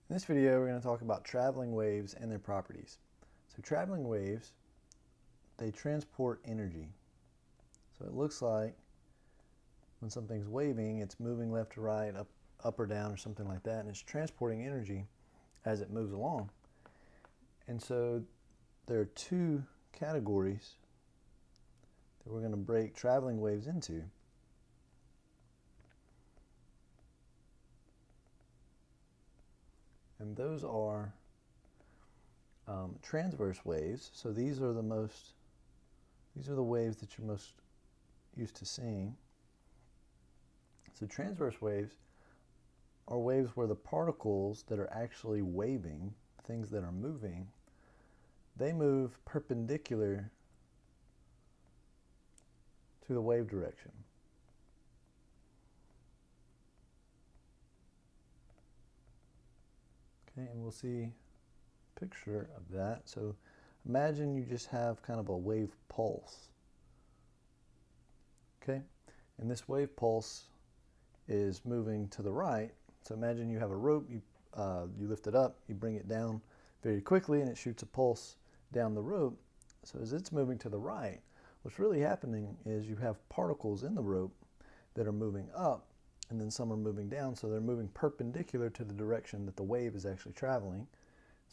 In this video, we're going to talk about traveling waves and their properties. So traveling waves, they transport energy. So it looks like when something's waving, it's moving left to right, up or down or something like that, and it's transporting energy as it moves along. And so there are two categories that we're going to break traveling waves into. And those are transverse waves. So these are the waves that you're most used to seeing. So transverse waves are waves where the particles that are actually waving, things that are moving, they move perpendicular to the wave direction. Okay, and we'll see a picture of that. So imagine you just have kind of a wave pulse. Okay, and this wave pulse is moving to the right. So imagine you have a rope, you lift it up, you bring it down very quickly, and it shoots a pulse down the rope. So as it's moving to the right, what's really happening is you have particles in the rope that are moving up, and then some are moving down, so they're moving perpendicular to the direction that the wave is actually traveling.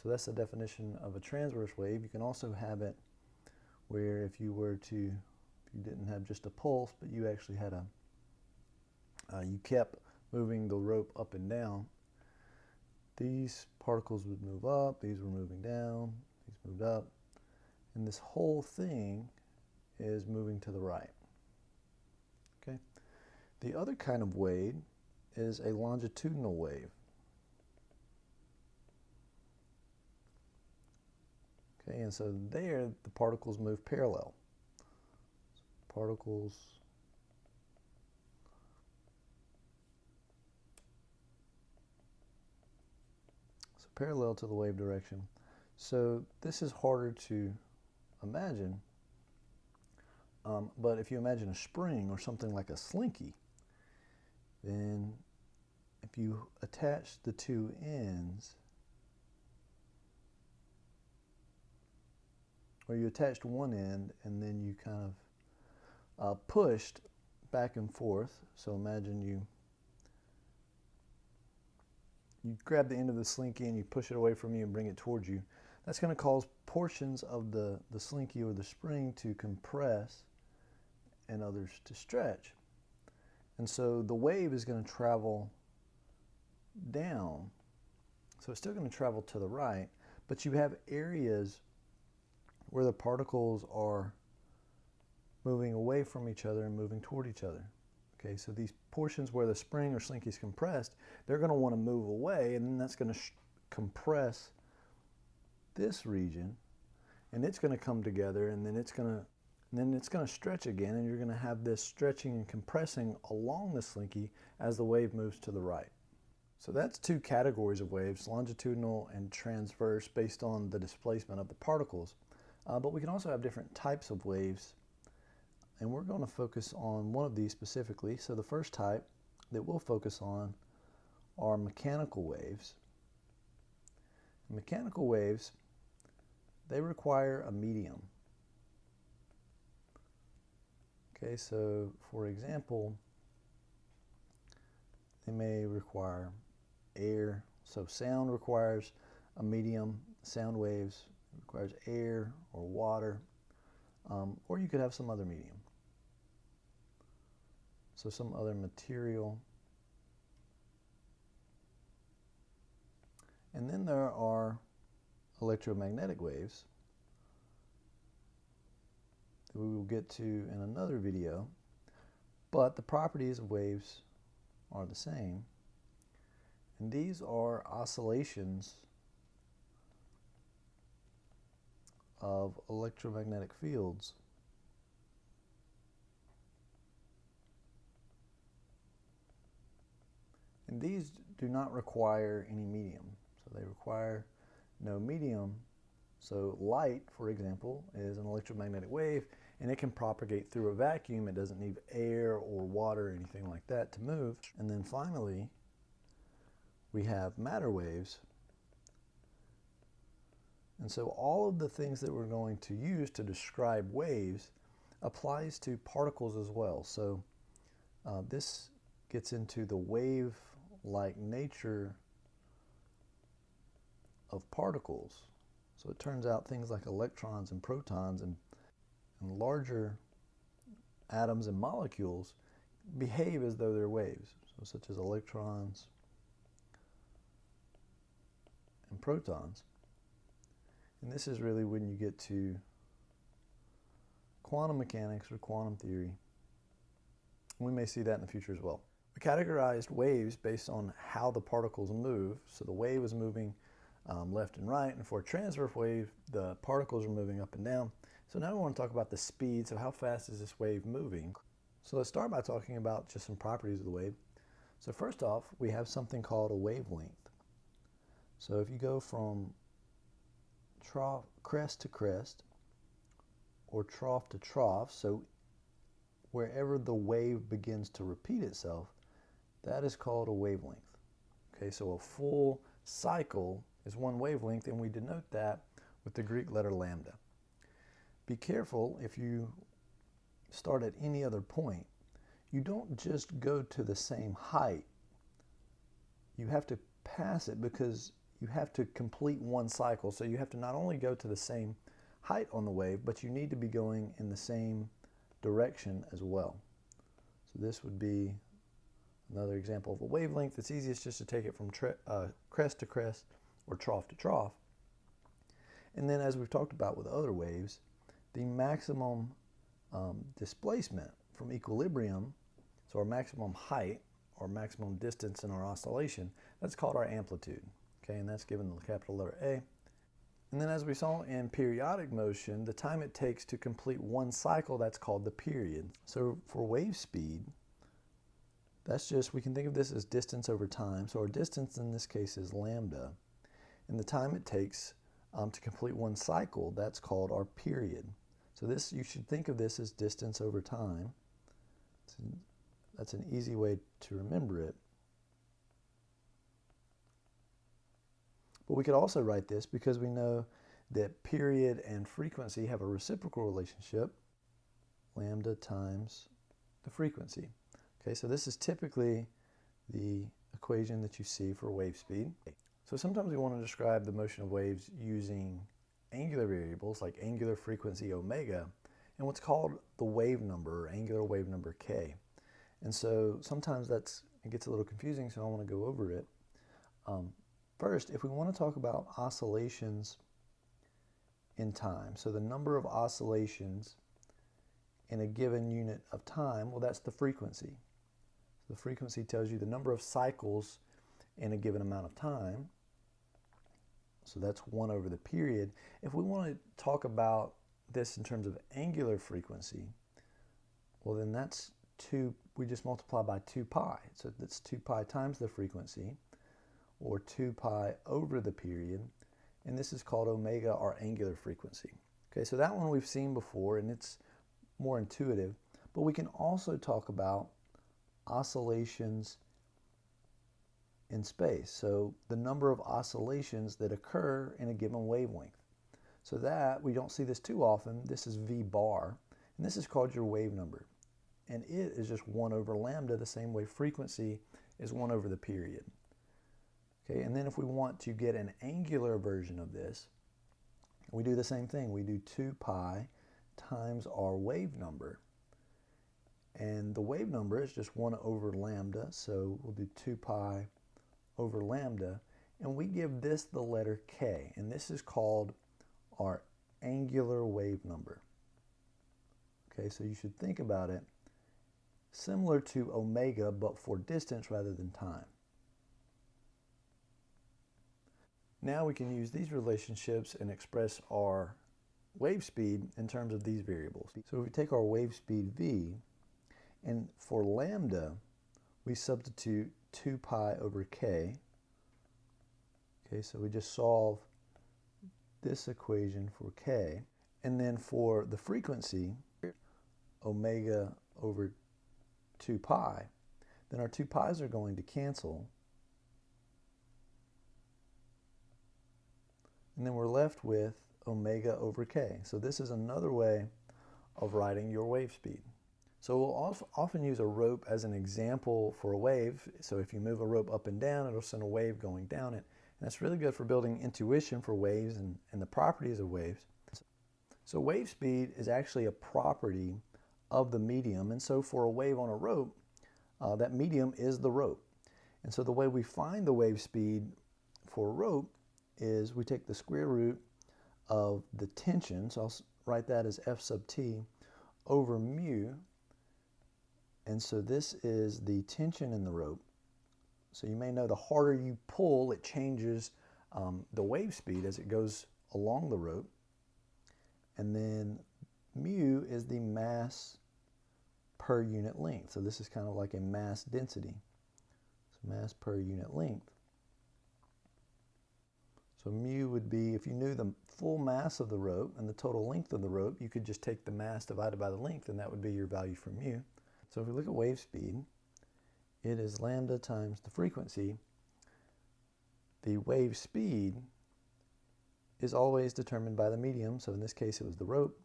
So that's the definition of a transverse wave. You can also have it where if you didn't have just a pulse, but you actually had you kept moving the rope up and down, these particles would move up, these were moving down, these moved up, and this whole thing is moving to the right. Okay. The other kind of wave is a longitudinal wave. Okay, and so there the particles move parallel. Particles parallel to the wave direction. So this is harder to imagine, but if you imagine a spring or something like a slinky, then if you attach the two ends, or you attached one end and then you kind of pushed back and forth, so imagine you grab the end of the slinky and you push it away from you and bring it towards you. That's going to cause portions of the slinky or the spring to compress and others to stretch. And so the wave is going to travel down. So it's still going to travel to the right, but you have areas where the particles are moving away from each other and moving toward each other. Okay, so these portions where the spring or slinky is compressed, they're going to want to move away, and then that's going to compress this region, and it's going to come together, and then it's going to stretch again, and you're going to have this stretching and compressing along the slinky as the wave moves to the right. So that's two categories of waves, longitudinal and transverse, based on the displacement of the particles. But we can also have different types of waves, and we're going to focus on one of these specifically. So the first type that we'll focus on are mechanical waves. Mechanical waves, they require a medium. Okay, so for example, they may require air. So sound requires a medium. Sound waves requires air or water, or you could have some other medium. So some other material. And then there are electromagnetic waves that we will get to in another video, but the properties of waves are the same. And these are oscillations of electromagnetic fields. And these do not require any medium. So they require no medium. So light, for example, is an electromagnetic wave, and it can propagate through a vacuum. It doesn't need air or water or anything like that to move. And then finally, we have matter waves, And so all of the things that we're going to use to describe waves applies to particles as well. So this gets into the wave-like nature of particles. So it turns out things like electrons and protons and larger atoms and molecules behave as though they're waves, so such as electrons and protons. And this is really when you get to quantum mechanics or quantum theory. We may see that in the future as well. We categorized waves based on how the particles move. So the wave is moving left and right, and for a transverse wave, the particles are moving up and down. So now we want to talk about the speed. So how fast is this wave moving? So let's start by talking about just some properties of the wave. So first off, we have something called a wavelength. So if you go from crest to crest, or trough to trough, so wherever the wave begins to repeat itself, that is called a wavelength. Okay, so a full cycle is one wavelength, and we denote that with the Greek letter lambda. Be careful if you start at any other point. You don't just go to the same height. You have to pass it because you have to complete one cycle. So you have to not only go to the same height on the wave, but you need to be going in the same direction as well. So this would be another example of a wavelength. It's easiest just to take it from crest to crest or trough to trough. And then, as we've talked about with other waves, the maximum displacement from equilibrium, so our maximum height or maximum distance in our oscillation, that's called our amplitude. Okay, and that's given the capital letter A. And then, as we saw in periodic motion, the time it takes to complete one cycle, that's called the period. So for wave speed, that's just, we can think of this as distance over time. So our distance in this case is lambda. And the time it takes to complete one cycle, that's called our period. So this, you should think of this as distance over time. That's an easy way to remember it. But we could also write this because we know that period and frequency have a reciprocal relationship, lambda times the frequency. Okay, so this is typically the equation that you see for wave speed. So sometimes we want to describe the motion of waves using angular variables like angular frequency omega and what's called the wave number or angular wave number k. And so sometimes it gets a little confusing, so I want to go over it. First, if we want to talk about oscillations in time, so the number of oscillations in a given unit of time, well, that's the frequency. So the frequency tells you the number of cycles in a given amount of time. So that's 1 over the period. If we want to talk about this in terms of angular frequency, well, then that's 2, we just multiply by 2 pi. So that's 2 pi times the frequency, or 2 pi over the period, and this is called omega, or angular frequency. Okay, so that one we've seen before, and it's more intuitive, but we can also talk about oscillations in space, so the number of oscillations that occur in a given wavelength. So that, we don't see this too often, this is V bar, and this is called your wave number, and it is just 1 over lambda, the same way frequency is 1 over the period. Okay, and then if we want to get an angular version of this, we do the same thing. We do 2 pi times our wave number. And the wave number is just 1 over lambda, so we'll do 2 pi over lambda. And we give this the letter k, and this is called our angular wave number. Okay, so you should think about it similar to omega, but for distance rather than time. Now we can use these relationships and express our wave speed in terms of these variables. So if we take our wave speed v, and for lambda, we substitute 2 pi over k. Okay, so we just solve this equation for k. And then for the frequency, omega over 2 pi, then our 2 pi's are going to cancel. And then we're left with omega over k. So this is another way of writing your wave speed. So we'll often use a rope as an example for a wave. So if you move a rope up and down, it'll send a wave going down it. And that's really good for building intuition for waves and the properties of waves. So wave speed is actually a property of the medium. And so for a wave on a rope, that medium is the rope. And so the way we find the wave speed for a rope is we take the square root of the tension, so I'll write that as F sub t, over mu. And so this is the tension in the rope. So you may know the harder you pull, it changes the wave speed as it goes along the rope. And then mu is the mass per unit length. So this is kind of like a mass density. So mass per unit length. So mu would be, if you knew the full mass of the rope and the total length of the rope, you could just take the mass divided by the length, and that would be your value for mu. So if we look at wave speed, it is lambda times the frequency. The wave speed is always determined by the medium, so in this case it was the rope.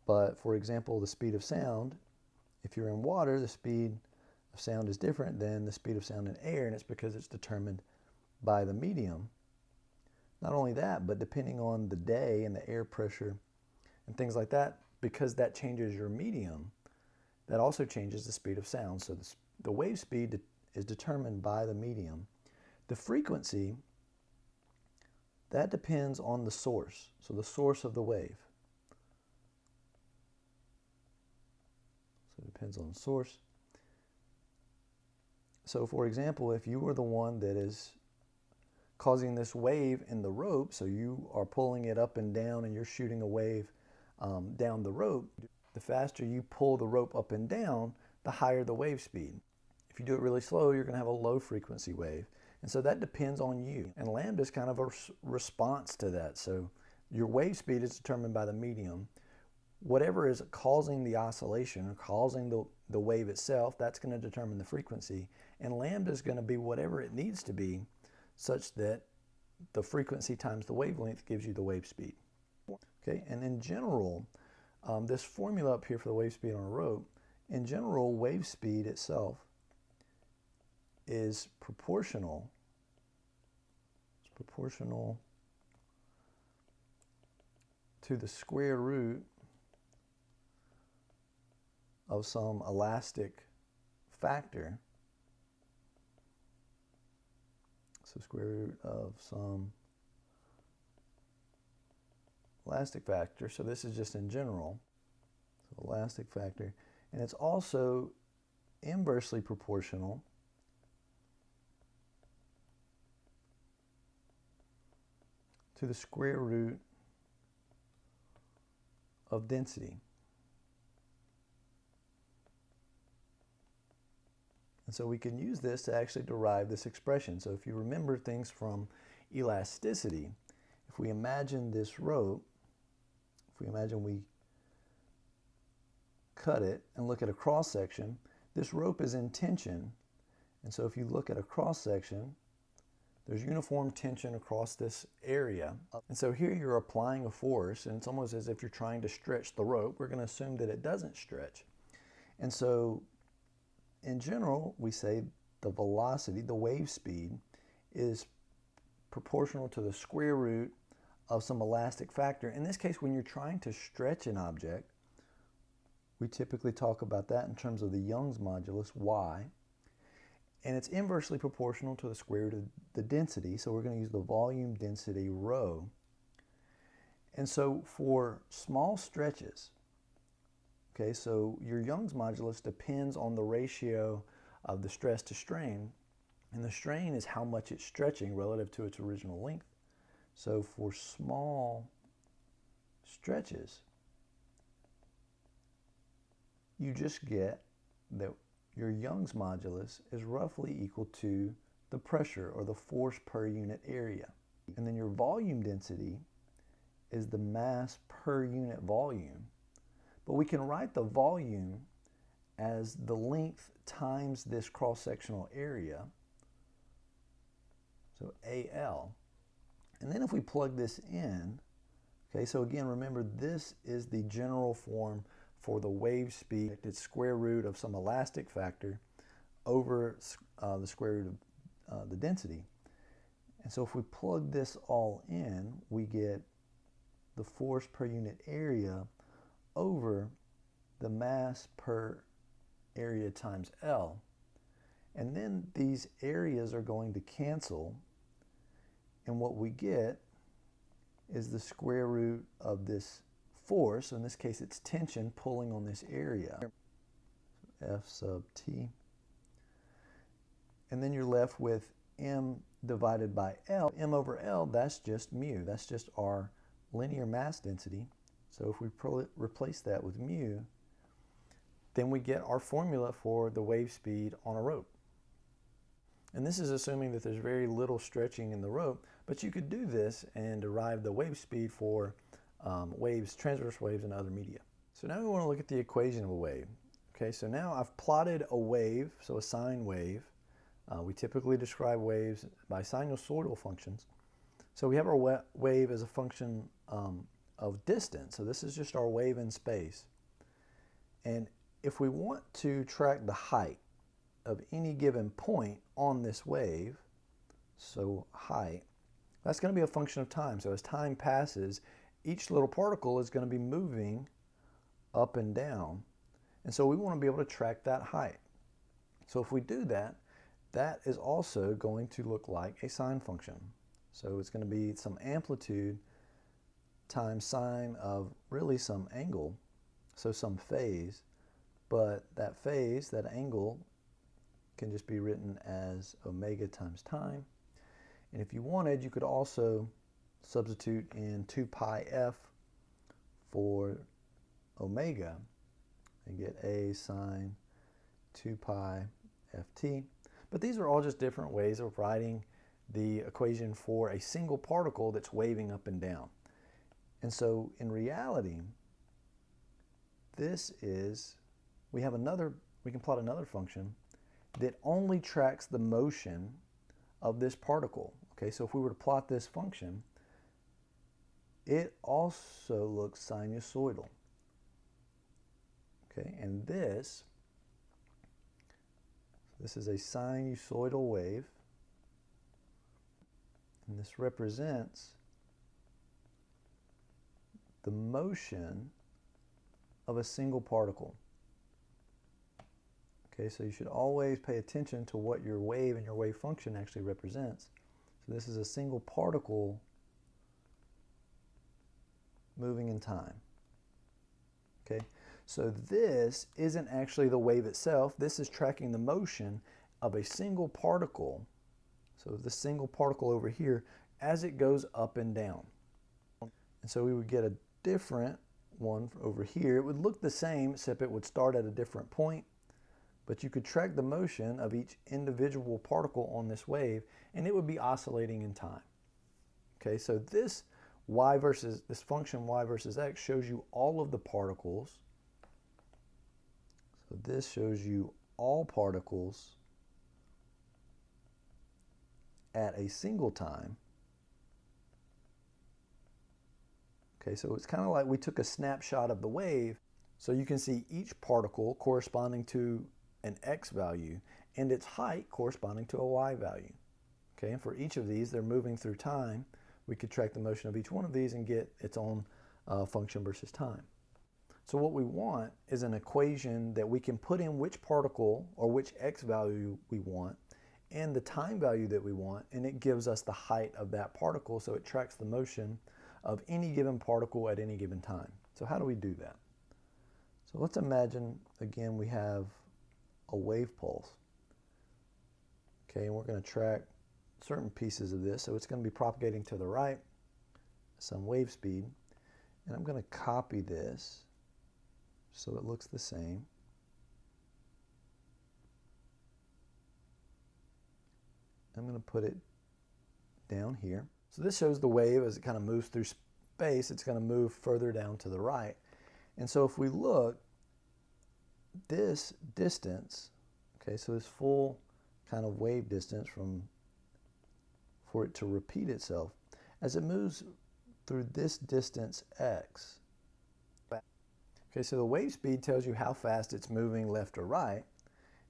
But for example, the speed of sound, if you're in water, the speed of sound is different than the speed of sound in air, and it's because it's determined by the medium. Not only that, but depending on the day and the air pressure and things like that, because that changes your medium, that also changes the speed of sound. So the wave speed is determined by the medium. The frequency, that depends on the source, so the source of the wave. So it depends on the source. So for example, if you were the one that is causing this wave in the rope, so you are pulling it up and down and you're shooting a wave down the rope, the faster you pull the rope up and down, the higher the wave speed. If you do it really slow, you're going to have a low frequency wave. And so that depends on you. And lambda is kind of a response to that. So your wave speed is determined by the medium. Whatever is causing the oscillation or causing the wave itself, that's going to determine the frequency. And lambda is going to be whatever it needs to be, such that the frequency times the wavelength gives you the wave speed. Okay, and in general, this formula up here for the wave speed on a rope, in general, wave speed itself is proportional. It's proportional to the square root of some elastic factor. So square root of some elastic factor. So this is just in general. So elastic factor. And it's also inversely proportional to the square root of density. And so we can use this to actually derive this expression. So if you remember things from elasticity, if we imagine this rope, if we imagine we cut it and look at a cross section, this rope is in tension. And so if you look at a cross section, there's uniform tension across this area. And so here you're applying a force, and it's almost as if you're trying to stretch the rope. We're going to assume that it doesn't stretch. And so in general, we say the velocity, the wave speed, is proportional to the square root of some elastic factor. In this case, when you're trying to stretch an object, we typically talk about that in terms of the Young's modulus, y. And it's inversely proportional to the square root of the density, so we're going to use the volume density rho. And so for small stretches, okay, so your Young's modulus depends on the ratio of the stress to strain, and the strain is how much it's stretching relative to its original length. So for small stretches, you just get that your Young's modulus is roughly equal to the pressure or the force per unit area. And then your volume density is the mass per unit volume. But we can write the volume as the length times this cross-sectional area, so AL. And then if we plug this in, okay, so again, remember this is the general form for the wave speed. It's square root of some elastic factor over the square root of the density. And so if we plug this all in, we get the force per unit area over the mass per area times L. And then these areas are going to cancel, and what we get is the square root of this force. So in this case, it's tension pulling on this area, F sub T. And then you're left with M divided by L. M over L, that's just mu. That's just our linear mass density. So if we replace that with mu, then we get our formula for the wave speed on a rope. And this is assuming that there's very little stretching in the rope, but you could do this and derive the wave speed for waves, transverse waves, and other media. So now we want to look at the equation of a wave. Okay, so now I've plotted a wave, so a sine wave. We typically describe waves by sinusoidal functions. So we have our wave as a function of distance. So this is just our wave in space. And if we want to track the height of any given point on this wave, so height, that's going to be a function of time. So as time passes, each little particle is going to be moving up and down. And so we want to be able to track that height. So if we do that, that is also going to look like a sine function. So it's going to be some amplitude times sine of really some angle, so some phase. But that phase, that angle, can just be written as omega times time. And if you wanted, you could also substitute in 2 pi f for omega and get a sine 2 pi ft. But these are all just different ways of writing the equation for a single particle that's waving up and down. And so in reality, this is, we can plot another function that only tracks the motion of this particle. Okay, so if we were to plot this function, it also looks sinusoidal. Okay, and this is a sinusoidal wave, and this represents the motion of a single particle. Okay, so you should always pay attention to what your wave and your wave function actually represents. So this is a single particle moving in time. Okay, so this isn't actually the wave itself. This is tracking the motion of a single particle. So the single particle over here as it goes up and down. And so we would get a different one over here. It would look the same, except it would start at a different point. But you could track the motion of each individual particle on this wave, and it would be oscillating in time. Okay, so this function y versus x shows you all of the particles. So this shows you all particles at a single time. Okay, so it's kind of like we took a snapshot of the wave, so you can see each particle corresponding to an x value and its height corresponding to a y value. Okay, and for each of these, they're moving through time. We could track the motion of each one of these and get its own function versus time. So what we want is an equation that we can put in which particle or which x value we want and the time value that we want, and it gives us the height of that particle, so it tracks the motion of any given particle at any given time. So how do we do that? So let's imagine, again, we have a wave pulse. Okay, and we're going to track certain pieces of this. So it's going to be propagating to the right, some wave speed. And I'm going to copy this so it looks the same. I'm going to put it down here. So this shows the wave as it kind of moves through space. It's going to move further down to the right. And so if we look, this distance, okay, so this full kind of wave distance for it to repeat itself, as it moves through this distance x. Okay, so the wave speed tells you how fast it's moving left or right,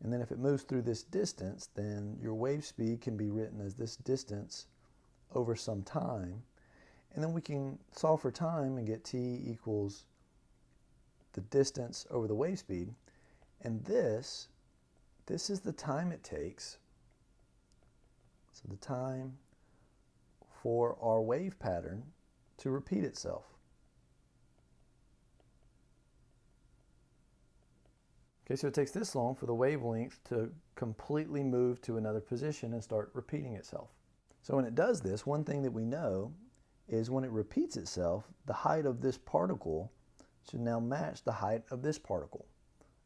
and then if it moves through this distance, then your wave speed can be written as this distance over some time, and then we can solve for time and get t equals the distance over the wave speed, and this is the time it takes, so the time for our wave pattern to repeat itself. Okay, so it takes this long for the wavelength to completely move to another position and start repeating itself. So when it does this, one thing that we know is when it repeats itself, the height of this particle should now match the height of this particle.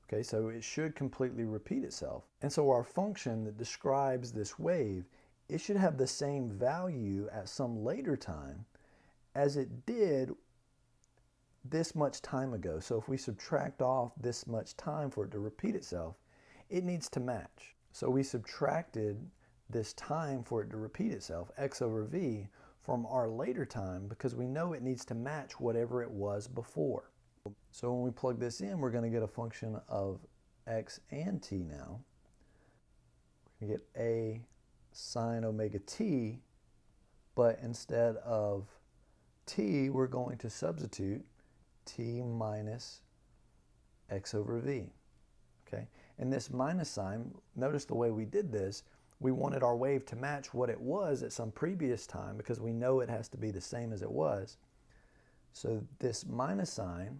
Okay, so it should completely repeat itself. And so our function that describes this wave, it should have the same value at some later time as it did this much time ago. So if we subtract off this much time for it to repeat itself, it needs to match. So we subtracted this time for it to repeat itself, x over v, from our later time because we know it needs to match whatever it was before. So when we plug this in, we're going to get a function of x and t now. We're going to get a sine omega t, but instead of t, we're going to substitute t minus x over v. Okay, and this minus sign, notice the way we did this, we wanted our wave to match what it was at some previous time because we know it has to be the same as it was. So this minus sign,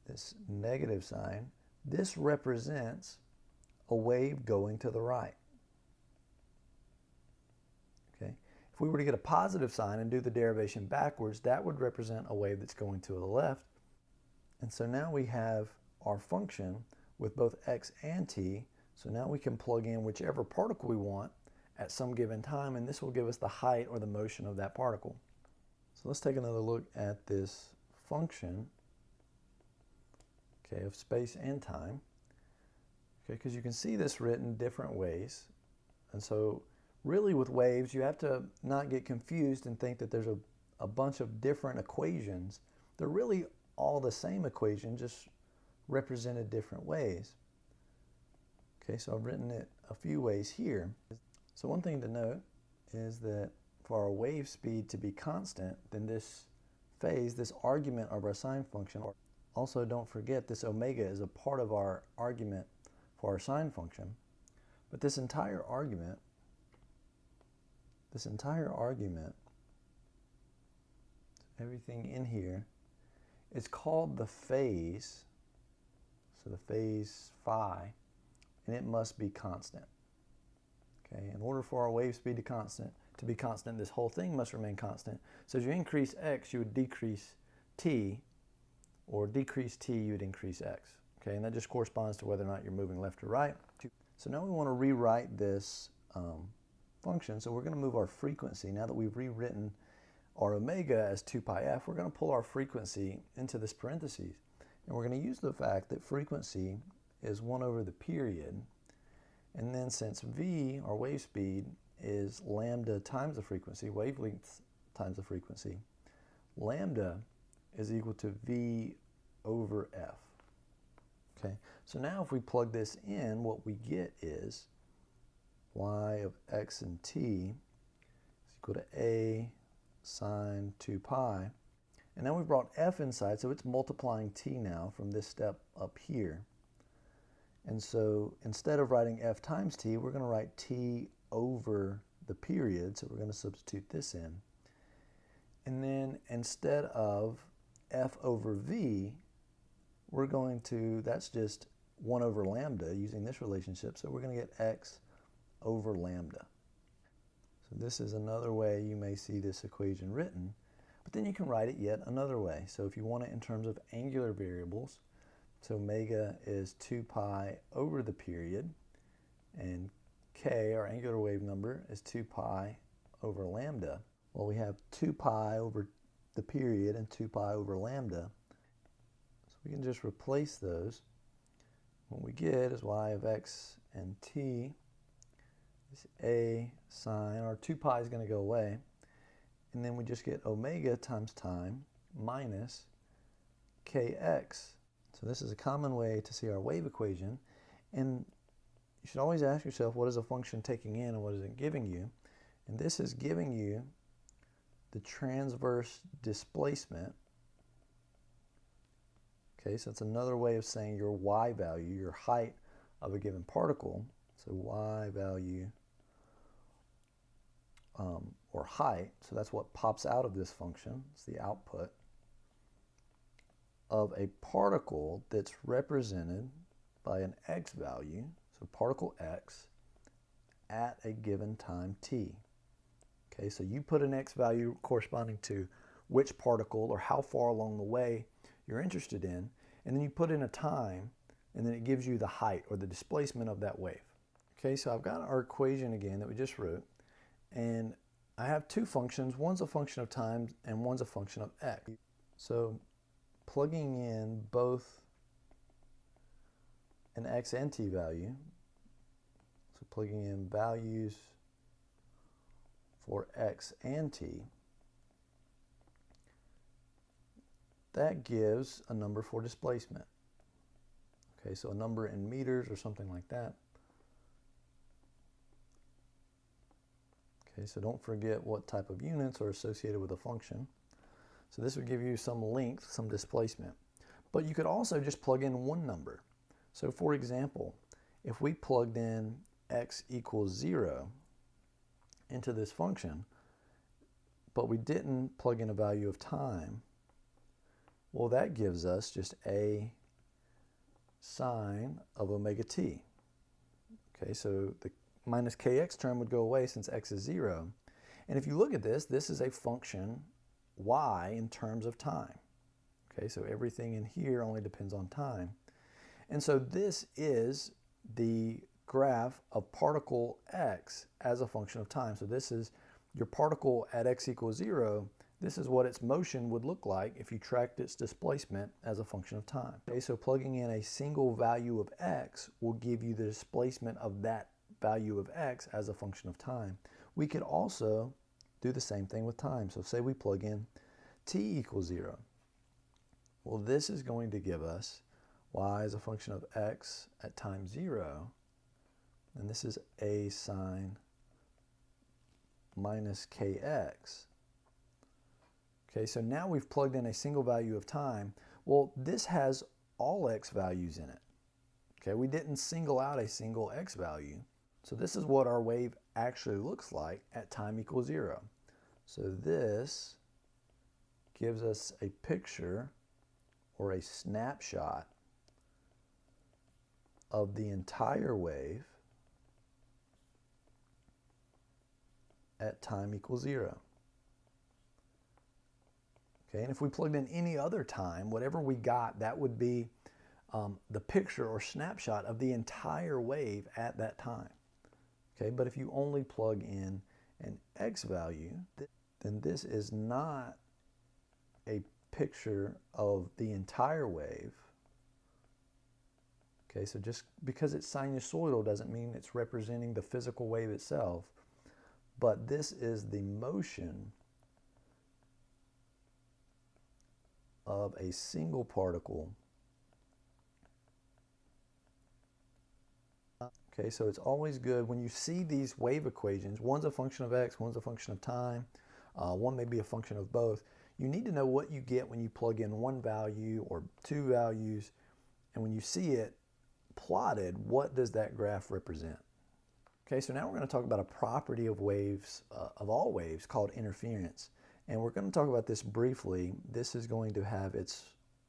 this negative sign, this represents a wave going to the right. Okay, if we were to get a positive sign and do the derivation backwards, that would represent a wave that's going to the left. And so now we have our function with both x and t, so now we can plug in whichever particle we want at some given time, and this will give us the height or the motion of that particle. So let's take another look at this function, okay, of space and time, okay, because you can see this written different ways. And so really with waves, you have to not get confused and think that there's a bunch of different equations. They're really all the same equation, just represented different ways. Okay, so I've written it a few ways here. So one thing to note is that for our wave speed to be constant, then this phase, this argument of our sine function, also don't forget this omega is a part of our argument for our sine function. But this entire argument, everything in here, is called the phase, so the phase phi, and it must be constant. Okay, in order for our wave speed to be constant, this whole thing must remain constant. So as you increase x, you would decrease t, or decrease t, you would increase x. Okay, and that just corresponds to whether or not you're moving left or right. So now we want to rewrite this function. So we're going to move our frequency. Now that we've rewritten our omega as 2 pi f, we're going to pull our frequency into this parentheses. And we're going to use the fact that frequency is 1 over the period. And then since v, our wave speed, is lambda times the frequency, wavelength times the frequency, lambda is equal to v over f. Okay, so now if we plug this in, what we get is y of x and t is equal to a sine 2 pi. And now we've brought f inside, so it's multiplying t now from this step up here. And so instead of writing f times t, we're going to write t over the period, so we're going to substitute this in. And then instead of f over v, we're going to, that's just 1 over lambda using this relationship, so we're going to get x over lambda. So this is another way you may see this equation written, but then you can write it yet another way. So if you want it in terms of angular variables, so omega is 2 pi over the period, and k, our angular wave number, is 2 pi over lambda. Well, we have 2 pi over the period and 2 pi over lambda. So we can just replace those. What we get is y of x and t is a sine, our 2 pi is going to go away, and then we just get omega times time minus kx. So this is a common way to see our wave equation, and you should always ask yourself, what is a function taking in and what is it giving you? And this is giving you the transverse displacement. Okay, so it's another way of saying your y value, your height of a given particle. So y value or height, so that's what pops out of this function. It's the output of a particle that's represented by an x value, so particle x, at a given time t. Okay, so you put an x value corresponding to which particle or how far along the way you're interested in, and then you put in a time, and then it gives you the height or the displacement of that wave. Okay, so I've got our equation again that we just wrote, and I have two functions. One's a function of time and one's a function of x. So plugging in both an x and t value, so plugging in values for x and t, that gives a number for displacement. Okay, so a number in meters or something like that. Okay, so don't forget what type of units are associated with a function. So this would give you some length, some displacement. But you could also just plug in one number. So for example, if we plugged in x equals 0 into this function, but we didn't plug in a value of time, well, that gives us just a sine of omega t. Okay, so the minus kx term would go away since x is 0. And if you look at this, this is a function y in terms of time. Okay, so everything in here only depends on time. And so this is the graph of particle x as a function of time. So this is your particle at x equals 0. This is what its motion would look like if you tracked its displacement as a function of time. Okay, so plugging in a single value of x will give you the displacement of that value of x as a function of time. We could also do the same thing with time. So say we plug in t equals 0. Well, this is going to give us y as a function of x at time 0, and this is a sine minus kx. Okay, so now we've plugged in a single value of time. Well, this has all x values in it. Okay, we didn't single out a single x value. So this is what our wave actually looks like at time equals 0. So this gives us a picture or a snapshot of the entire wave at time equals 0. Okay, and if we plugged in any other time, whatever we got, that would be the picture or snapshot of the entire wave at that time. Okay, but if you only plug in an x value, then this is not a picture of the entire wave. Okay, so just because it's sinusoidal doesn't mean it's representing the physical wave itself, but this is the motion of a single particle. Okay, so it's always good when you see these wave equations, one's a function of x, one's a function of time, one may be a function of both. You need to know what you get when you plug in one value or two values, and when you see it plotted, what does that graph represent? Okay, so now we're going to talk about a property of waves, of all waves, called interference. And we're going to talk about this briefly. This is going to have its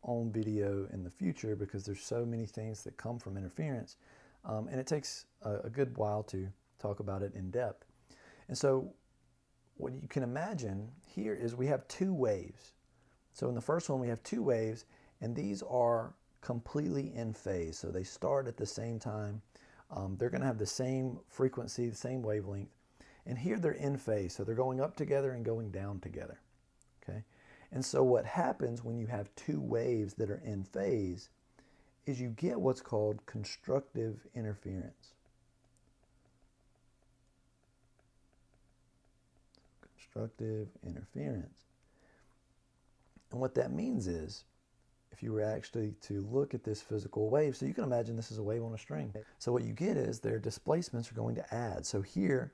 own video in the future because there's so many things that come from interference. And it takes a good while to talk about it in depth. And so what you can imagine here is we have two waves. So in the first one we have two waves, and these are completely in phase. So they start at the same time. They're going to have the same frequency, the same wavelength. And here they're in phase. So they're going up together and going down together. Okay? And so what happens when you have two waves that are in phase is you get what's called constructive interference. constructive interference. And what that means is, if you were actually to look at this physical wave, so you can imagine this is a wave on a string. So what you get is their displacements are going to add. So here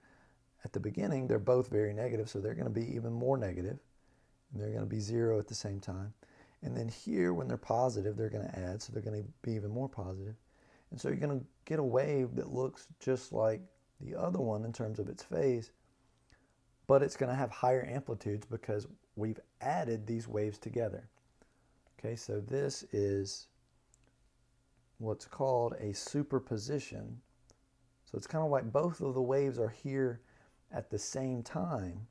at the beginning, they're both very negative, so they're going to be even more negative, and they're going to be 0 at the same time. And then here, when they're positive, they're going to add, so they're going to be even more positive. And so you're going to get a wave that looks just like the other one in terms of its phase, but it's going to have higher amplitudes because we've added these waves together. Okay, so this is what's called a superposition. So it's kind of like both of the waves are here at the same time,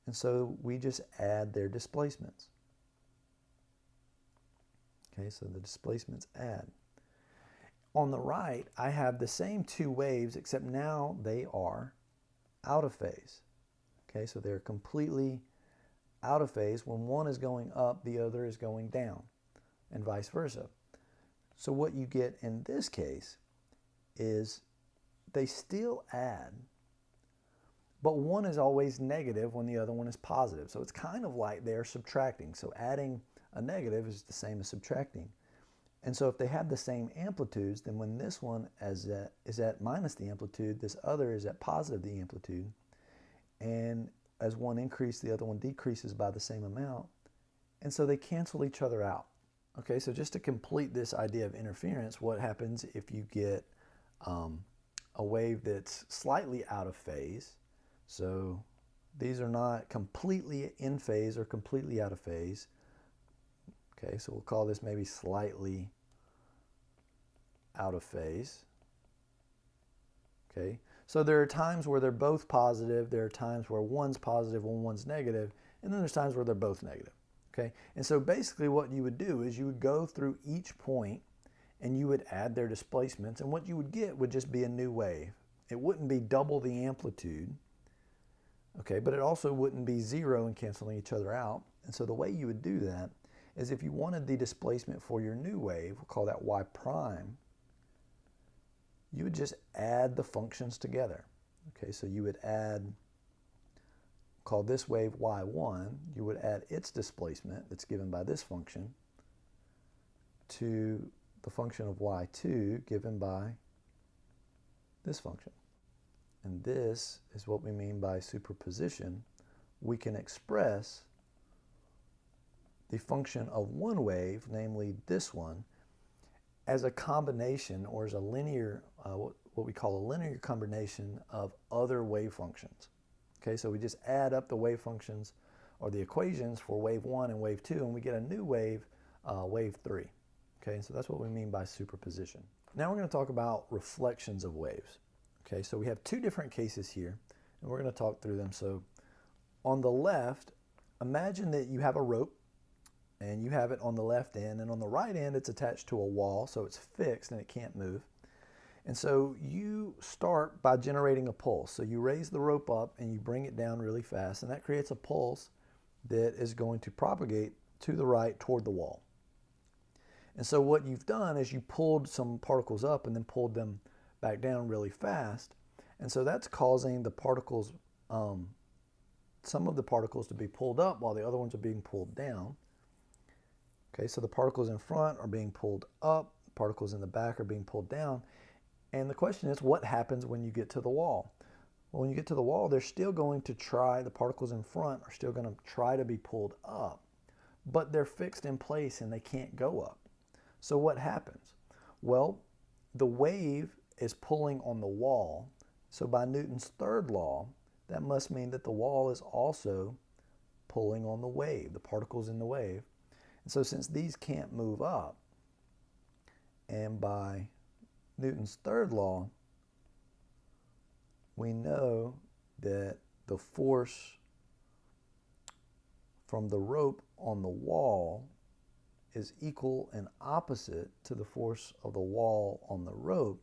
and so we just add their displacements. Okay, so the displacements add. On the right, I have the same two waves, except now they are out of phase. Okay, so they're completely out of phase. When one is going up, the other is going down, and vice versa. So what you get in this case is they still add, but one is always negative when the other one is positive. So it's kind of like they're subtracting. So adding a negative is the same as subtracting. And so if they have the same amplitudes, then when this one is at minus the amplitude, this other is at positive the amplitude. And as one increases, the other one decreases by the same amount. And so they cancel each other out. Okay, so just to complete this idea of interference, what happens if you get a wave that's slightly out of phase? So these are not completely in phase or completely out of phase. Okay, so we'll call this maybe slightly out of phase. Okay, so there are times where they're both positive, there are times where one's positive and one's negative, and then there's times where they're both negative. Okay, and so basically what you would do is you would go through each point and you would add their displacements, and what you would get would just be a new wave. It wouldn't be double the amplitude, okay, but it also wouldn't be 0 and canceling each other out. And so the way you would do that is if you wanted the displacement for your new wave, we'll call that y prime, you would just add the functions together. Okay, so you would add, call this wave y1, you would add its displacement that's given by this function to the function of y2 given by this function. And this is what we mean by superposition. We can express the function of one wave, namely this one, as a combination or as a linear, what we call a linear combination of other wave functions. Okay, so we just add up the wave functions or the equations for wave 1 and wave 2, and we get a new wave, wave 3. Okay, so that's what we mean by superposition. Now we're going to talk about reflections of waves. Okay, so we have two different cases here, and we're going to talk through them. So on the left, imagine that you have a rope, and you have it on the left end, and on the right end it's attached to a wall, so it's fixed and it can't move. And so you start by generating a pulse. So you raise the rope up and you bring it down really fast, and that creates a pulse that is going to propagate to the right toward the wall. And so what you've done is you pulled some particles up and then pulled them back down really fast, and so that's causing the particles, some of the particles to be pulled up while the other ones are being pulled down. Okay, so the particles in front are being pulled up, the particles in the back are being pulled down. And the question is, what happens when you get to the wall? Well, when you get to the wall, they're still going to try, the particles in front are still going to try to be pulled up, but they're fixed in place and they can't go up. So what happens? Well, the wave is pulling on the wall. So by Newton's third law, that must mean that the wall is also pulling on the wave, the particles in the wave. And so since these can't move up, and by Newton's third law, we know that the force from the rope on the wall is equal and opposite to the force of the wall on the rope.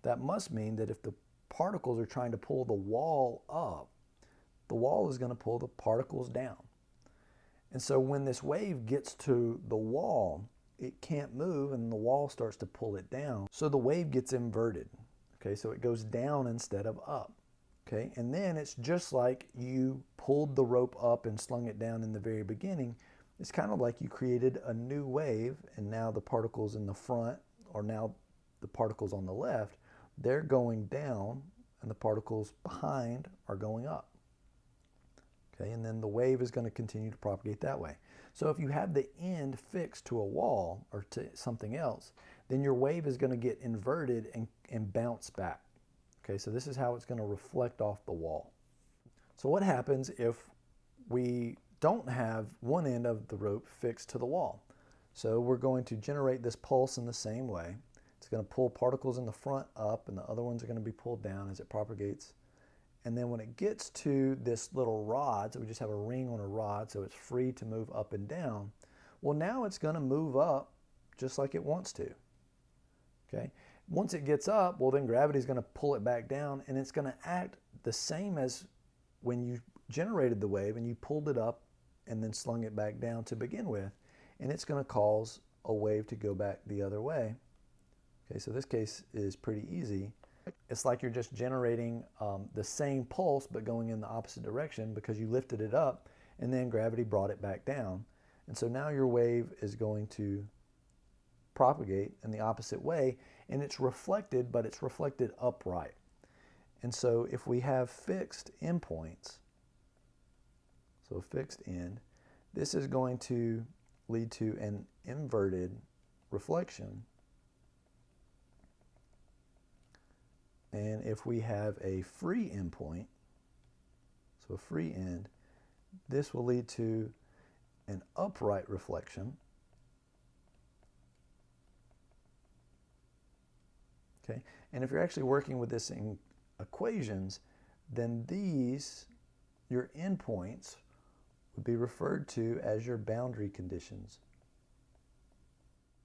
That must mean that if the particles are trying to pull the wall up, the wall is going to pull the particles down. And so when this wave gets to the wall, it can't move and the wall starts to pull it down. So the wave gets inverted. Okay, so it goes down instead of up. Okay, and then it's just like you pulled the rope up and slung it down in the very beginning. It's kind of like you created a new wave, and now the particles in the front, or now the particles on the left, they're going down, and the particles behind are going up. Okay, and then the wave is going to continue to propagate that way. So if you have the end fixed to a wall or to something else, then your wave is going to get inverted and bounce back. Okay, so this is how it's going to reflect off the wall. So what happens if we don't have one end of the rope fixed to the wall? So we're going to generate this pulse in the same way. It's going to pull particles in the front up, and the other ones are going to be pulled down as it propagates. And then when it gets to this little rod, so we just have a ring on a rod, so it's free to move up and down. Well, now it's going to move up just like it wants to. Okay. Once it gets up, well, then gravity is going to pull it back down, and it's going to act the same as when you generated the wave and you pulled it up and then slung it back down to begin with, and it's going to cause a wave to go back the other way. Okay, so this case is pretty easy. It's like you're just generating the same pulse but going in the opposite direction because you lifted it up and then gravity brought it back down. And so now your wave is going to propagate in the opposite way, and it's reflected, but it's reflected upright. And so if we have fixed endpoints, so a fixed end, this is going to lead to an inverted reflection. And if we have a free endpoint, so a free end, this will lead to an upright reflection. Okay, and if you're actually working with this in equations, then these, your endpoints, would be referred to as your boundary conditions.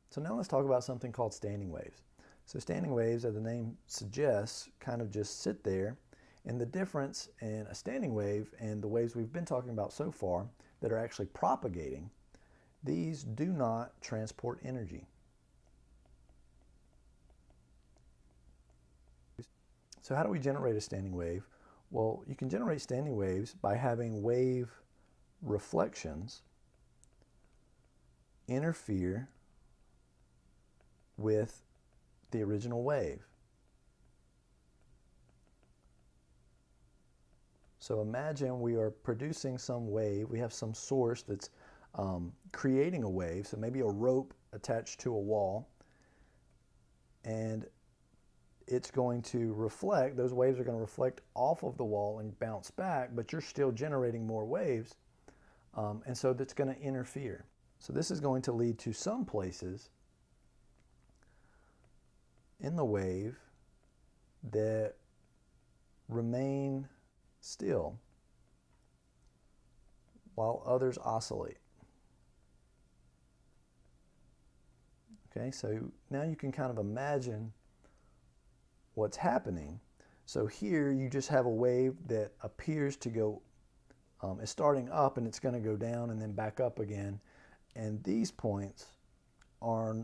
So now let's talk about something called standing waves. So standing waves, as the name suggests, kind of just sit there, and the difference in a standing wave and the waves we've been talking about so far that are actually propagating, these do not transport energy. So how do we generate a standing wave? Well, you can generate standing waves by having wave reflections interfere with the original wave. So imagine we are producing some wave. We have some source that's creating a wave, so maybe a rope attached to a wall, and it's going to reflect, those waves are going to reflect off of the wall and bounce back, but you're still generating more waves, and so that's going to interfere. So this is going to lead to some places in the wave that remain still while others oscillate. Okay, so now you can kind of imagine what's happening. So here you just have a wave that appears to go, is starting up and it's going to go down and then back up again, and these points are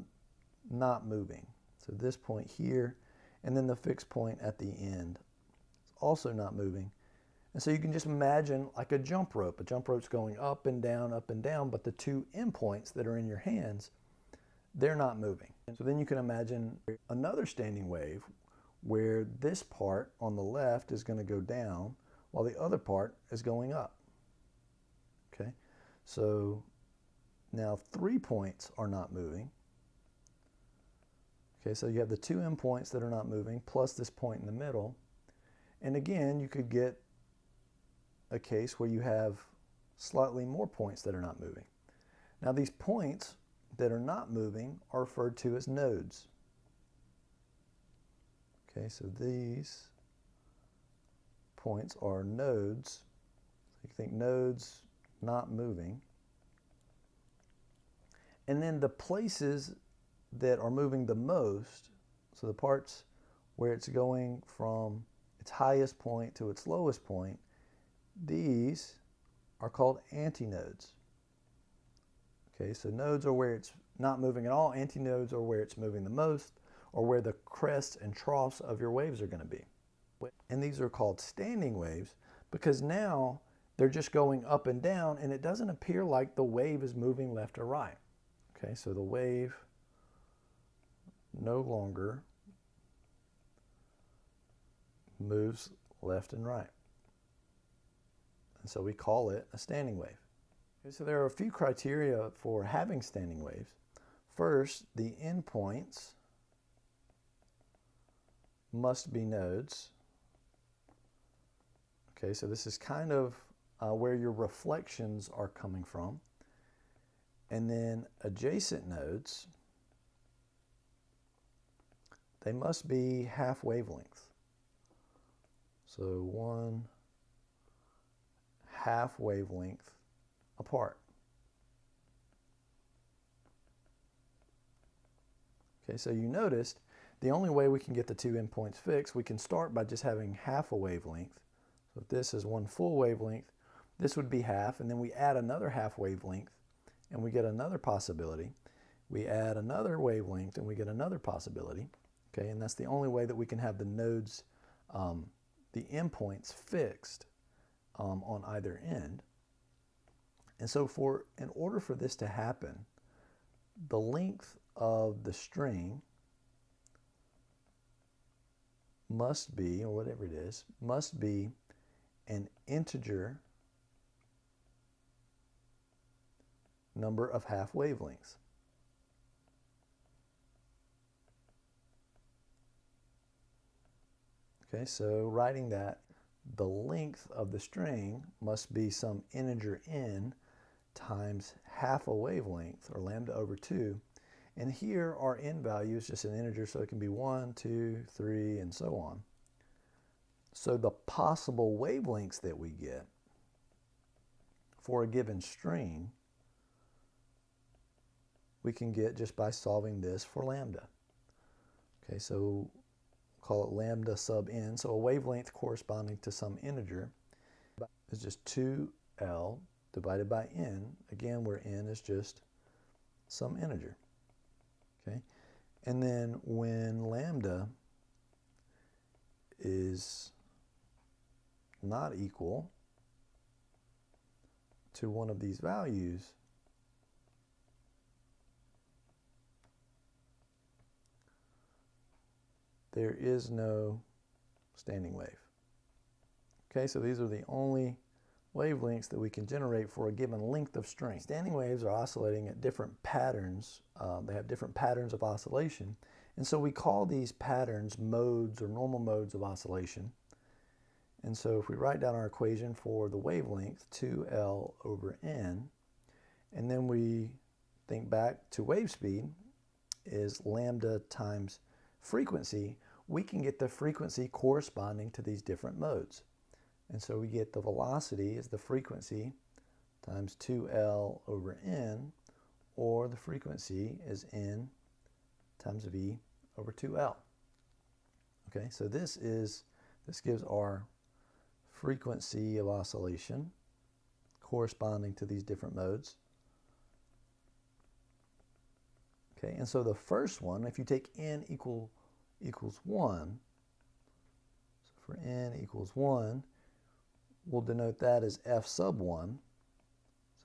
not moving. So this point here, and then the fixed point at the end, it's also not moving. And so you can just imagine like a jump rope. A jump rope's going up and down, but the two endpoints that are in your hands, they're not moving. And so then you can imagine another standing wave where this part on the left is going to go down while the other part is going up. Okay, so now 3 points are not moving. Okay, so you have the two endpoints that are not moving plus this point in the middle. And again, you could get a case where you have slightly more points that are not moving. Now these points that are not moving are referred to as nodes. Okay, so these points are nodes. So you think nodes not moving. And then the places that are moving the most, so the parts where it's going from its highest point to its lowest point, these are called antinodes. Okay, so nodes are where it's not moving at all. Antinodes are where it's moving the most, or where the crests and troughs of your waves are going to be. And these are called standing waves because now they're just going up and down, and it doesn't appear like the wave is moving left or right. Okay, so the wave no longer moves left and right. And so we call it a standing wave. Okay, so there are a few criteria for having standing waves. First, the endpoints must be nodes. Okay, so this is kind of where your reflections are coming from. And then adjacent nodes, they must be half wavelength. So one half wavelength apart. Okay, so you noticed the only way we can get the two endpoints fixed, we can start by just having half a wavelength. So if this is one full wavelength, this would be half, and then we add another half wavelength, and we get another possibility. We add another wavelength, and we get another possibility. Okay, and that's the only way that we can have the nodes, the endpoints fixed on either end. And so in order for this to happen, the length of the string must be, or whatever it is, must be an integer number of half wavelengths. Okay, so writing that, the length of the string must be some integer n times half a wavelength, or lambda over 2. And here our n value is just an integer, so it can be 1, 2, 3, and so on. So the possible wavelengths that we get for a given string, we can get just by solving this for lambda. Okay, so call it lambda sub n. So a wavelength corresponding to some integer is just 2L divided by n, again where n is just some integer. Okay, and then when lambda is not equal to one of these values, there is no standing wave. Okay, so these are the only wavelengths that we can generate for a given length of string. Standing waves are oscillating at different patterns. They have different patterns of oscillation. And so we call these patterns modes or normal modes of oscillation. And so if we write down our equation for the wavelength, 2L over n, and then we think back to wave speed is lambda times frequency, we can get the frequency corresponding to these different modes. And so we get the velocity is the frequency times 2L over n, or the frequency is n times v over 2L. Okay, so this gives our frequency of oscillation corresponding to these different modes. Okay, and so the first one, if you take n equals 1, so for n equals 1, we'll denote that as f sub 1.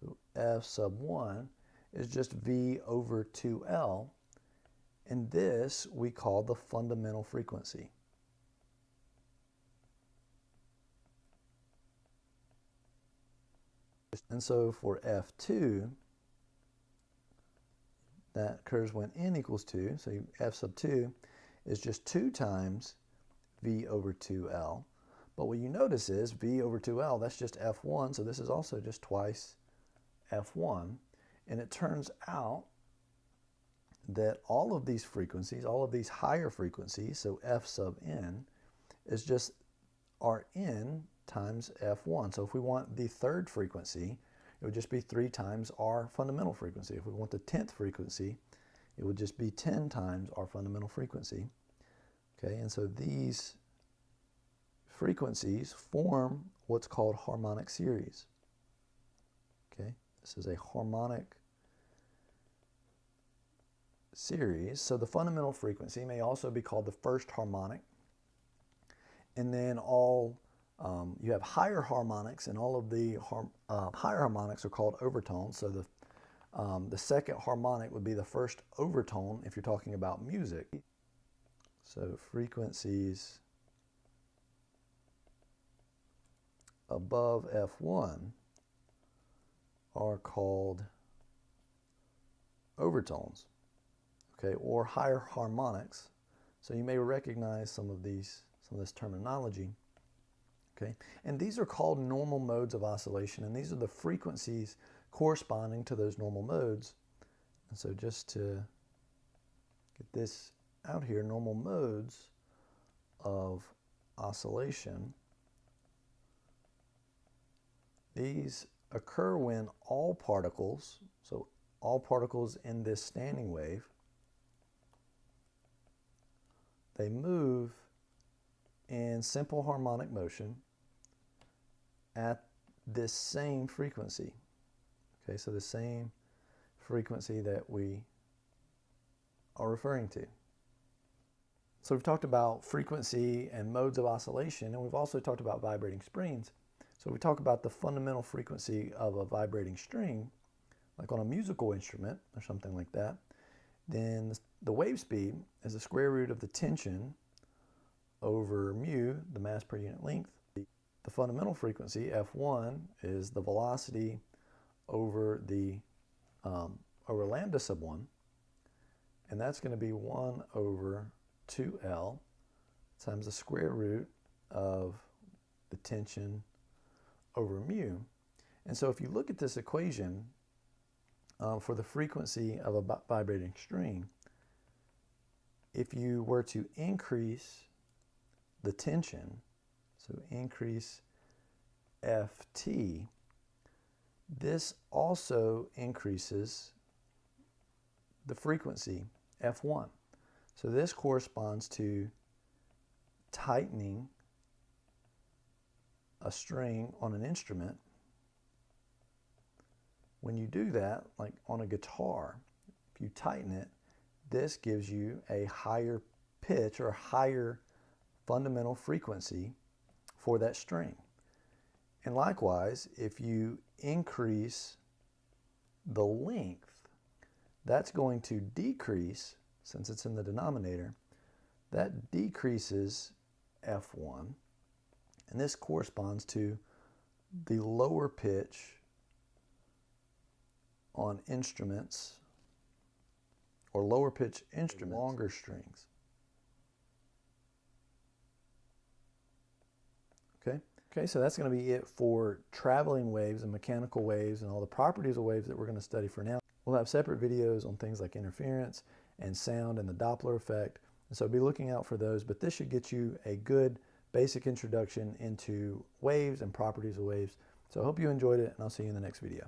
So f sub 1 is just v over 2L, and this we call the fundamental frequency. And so for f2, that occurs when n equals 2, so f sub 2 is just 2 times v over 2L. But what you notice is v over 2L, that's just f1, so this is also just twice f1. And it turns out that all of these frequencies, all of these higher frequencies, so f sub n, is just our n times f1. So if we want the third frequency, it would just be 3 times our fundamental frequency. If we want the 10th frequency, it would just be 10 times our fundamental frequency. Okay, and so these frequencies form what's called harmonic series. Okay, this is a harmonic series. So the fundamental frequency may also be called the first harmonic. and then you have higher harmonics, and all of the higher harmonics are called overtones. So the second harmonic would be the first overtone if you're talking about music. So frequencies above F1 are called overtones, okay, or higher harmonics. So you may recognize some of this terminology, okay. And these are called normal modes of oscillation, and these are the frequencies corresponding to those normal modes. And so just to get this out here, normal modes of oscillation, these occur when all particles, so all particles in this standing wave, they move in simple harmonic motion at this same frequency. Okay, so the same frequency that we are referring to. So we've talked about frequency and modes of oscillation, and we've also talked about vibrating springs. So we talk about the fundamental frequency of a vibrating string, like on a musical instrument or something like that. Then the wave speed is the square root of the tension over mu, the mass per unit length. The fundamental frequency, F1, is the velocity over over lambda sub 1, and that's going to be 1 over 2L times the square root of the tension over mu. And so if you look at this equation for the frequency of a vibrating string, if you were to increase the tension, so increase Ft, this also increases the frequency F1. So this corresponds to tightening a string on an instrument. When you do that, like on a guitar, if you tighten it, this gives you a higher pitch or higher fundamental frequency for that string. And likewise, if you increase the length, that's going to decrease, since it's in the denominator, that decreases F1, and this corresponds to the lower pitch on instruments, or lower pitch instruments, longer strings. Okay, so that's going to be it for traveling waves and mechanical waves and all the properties of waves that we're going to study for now. We'll have separate videos on things like interference and sound and the Doppler effect, and so be looking out for those, but this should get you a good basic introduction into waves and properties of waves. So I hope you enjoyed it, and I'll see you in the next video.